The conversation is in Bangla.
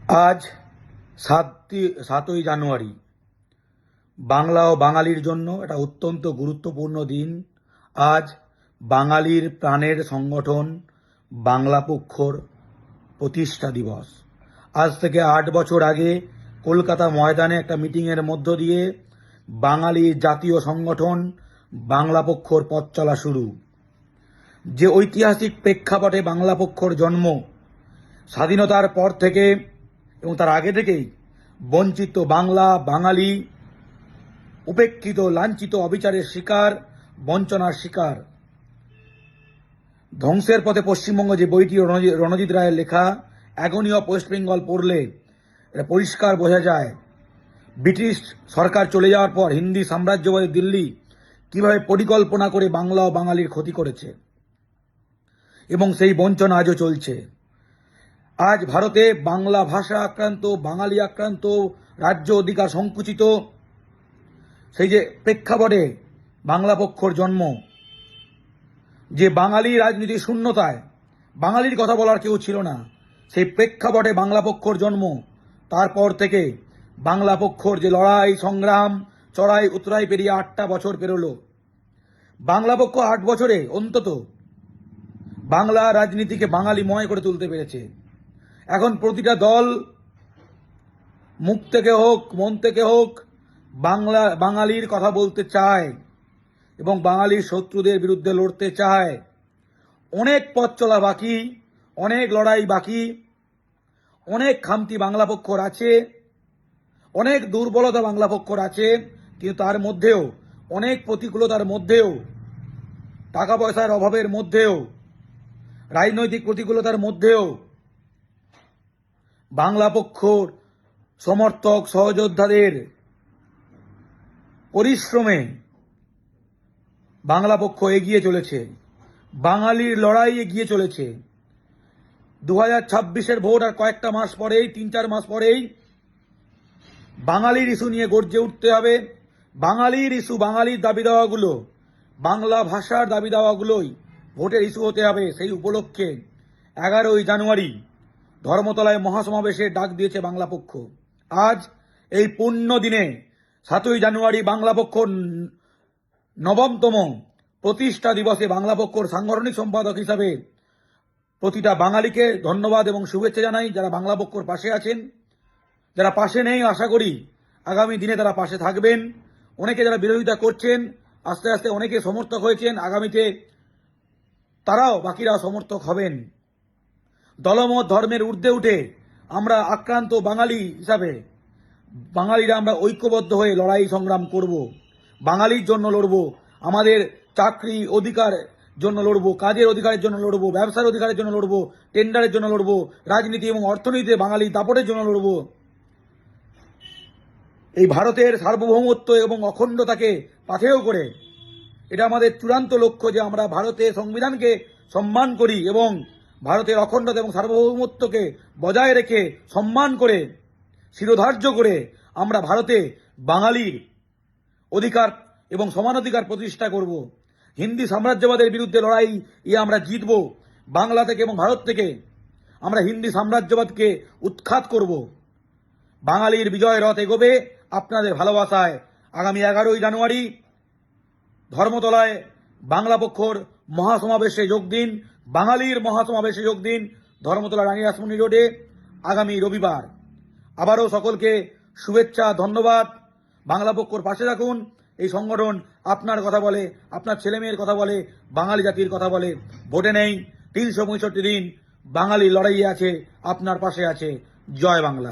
আজ 7ই জানুয়ারি বাংলা ও বাঙালির জন্য এটা অত্যন্ত গুরুত্বপূর্ণ দিন। আজ বাঙালির প্রাণের সংগঠন বাংলা পক্ষর প্রতিষ্ঠা দিবস। আজ থেকে 8 বছর আগে কলকাতা ময়দানে একটা মিটিংয়ের মধ্য দিয়ে বাঙালির জাতীয় সংগঠন বাংলা পক্ষর পথ চলা শুরু। যে ঐতিহাসিক প্রেক্ষাপটে বাংলা পক্ষর জন্ম, স্বাধীনতার পর থেকে এবং তার আগে থেকেই বঞ্চিত বাংলা বাঙালি উপেক্ষিত, লাঞ্ছিত, অবিচারের শিকার, বঞ্চনার শিকার। ধ্বংসের পথে পশ্চিমবঙ্গ যে বইটি রণজিৎ রায়ের লেখা অ্যাগনি অফ ওয়েস্ট বেঙ্গল পড়লে এটা পরিষ্কার বোঝা যায় ব্রিটিশ সরকার চলে যাওয়ার পর হিন্দি সাম্রাজ্যবাদী দিল্লি কিভাবে পরিকল্পনা করে বাংলা ও বাঙালির ক্ষতি করেছে এবং সেই বঞ্চনা আজও চলছে। আজ ভারতে বাংলা ভাষা আক্রান্ত, বাঙালি আক্রান্ত, রাজ্য অধিকার সংকুচিত, সেই যে প্রেক্ষাপটে বাংলা পক্ষর জন্ম, যে বাঙালি রাজনীতির শূন্যতায় বাঙালির কথা বলার কেউ ছিল না, সেই প্রেক্ষাপটে বাংলা পক্ষর জন্ম। তারপর থেকে বাংলা পক্ষর যে লড়াই সংগ্রাম চড়াই উতরাই পেরিয়ে 8টা বছর পেরোলো। বাংলা পক্ষ 8 বছরে অন্তত বাংলা রাজনীতিকে বাঙালিময় করে তুলতে পেরেছে। এখন প্রতিটা দল মুখ থেকে হোক মন থেকে হোক বাঙালির কথা বলতে চায় এবং বাঙালির শত্রুদের বিরুদ্ধে লড়তে চায়। অনেক পথ চলা বাকি, অনেক লড়াই বাকি, অনেক খামতি বাংলা পক্ষর আছে, অনেক দুর্বলতা বাংলা পক্ষর আছে। কিন্তু তার মধ্যেও অনেক প্রতিকূলতার মধ্যেও, টাকা পয়সার অভাবের মধ্যেও, রাজনৈতিক প্রতিকূলতার মধ্যেও বাংলা পক্ষর সমর্থক সহযোদ্ধাদের পরিশ্রমে বাংলা পক্ষ এগিয়ে চলেছে, বাঙালির লড়াই এগিয়ে চলেছে। 2026-এর ভোট আর কয়েকটা মাস পরেই, 3-4 মাস পরেই বাঙালির ইস্যু নিয়ে গর্জে উঠতে হবে। বাঙালির ইস্যু, বাঙালির দাবি দাওয়াগুলো, বাংলা ভাষার দাবি দাওয়াগুলোই ভোটের ইস্যু হতে হবে। সেই উপলক্ষে 11ই জানুয়ারি ধর্মতলায় মহাসমাবেশের ডাক দিয়েছে বাংলা পক্ষ। আজ এই পুণ্য দিনে 7ই জানুয়ারি বাংলা পক্ষ 9তম প্রতিষ্ঠা দিবসে বাংলা পক্ষর সাংগঠনিক সম্পাদক হিসাবে প্রতিটা বাঙালিকে ধন্যবাদ এবং শুভেচ্ছা জানাই, যারা বাংলা পক্ষর পাশে আছেন। যারা পাশে নেই, আশা করি আগামী দিনে তারা পাশে থাকবেন। অনেকে যারা বিরোধিতা করছেন, আস্তে আস্তে অনেকে সমর্থক হয়েছেন, আগামীতে তারাও বাকিরাও সমর্থক হবেন। দলমত ধর্মের ঊর্ধ্বে উঠে আমরা আক্রান্ত বাঙালি হিসাবে বাঙালিরা আমরা ঐক্যবদ্ধ হয়ে লড়াই সংগ্রাম করব, বাঙালির জন্য লড়ব, আমাদের চাকরি অধিকার জন্য লড়ব, কাজের অধিকারের জন্য লড়ব, ব্যবসার অধিকারের জন্য লড়ব, টেন্ডারের জন্য লড়ব, রাজনীতি এবং অর্থনীতিতে বাঙালি দাপটের জন্য লড়ব। এই ভারতের সার্বভৌমত্ব এবং অখণ্ডতাকে পাথেয় করে এটা আমাদের চূড়ান্ত লক্ষ্য যে আমরা ভারতের সংবিধানকে সম্মান করি এবং ভারতের অখণ্ডতা এবং সার্বভৌমত্বকে বজায় রেখে সম্মান করে শিরোধার্য করে আমরা ভারতে বাঙালির অধিকার এবং সমানাধিকার প্রতিষ্ঠা করব। হিন্দি সাম্রাজ্যবাদের বিরুদ্ধে লড়াই আমরা জিতব। বাংলা থেকে এবং ভারত থেকে আমরা হিন্দি সাম্রাজ্যবাদকে উৎখাত করব। বাঙালির বিজয় রথ এগোবে আপনাদের ভালোবাসায়। আগামী 11ই জানুয়ারি ধর্মতলায় বাংলা পক্ষর মহাসমাবেশে যোগ দিন, বাঙালির মহাসমাবেশে যোগ দিন, ধর্মতলা রানী রাসমণি রোডে আগামী রবিবার। আবারও সকলকে শুভেচ্ছা, ধন্যবাদ। বাংলা পক্ষর পাশে থাকুন। এই সংগঠন আপনার কথা বলে, আপনার ছেলেমেয়ের কথা বলে, বাঙালি জাতির কথা বলে। ভোটে নেই, 365 দিন বাঙালি লড়াইয়ে আছে, আপনার পাশে আছে। জয় বাংলা।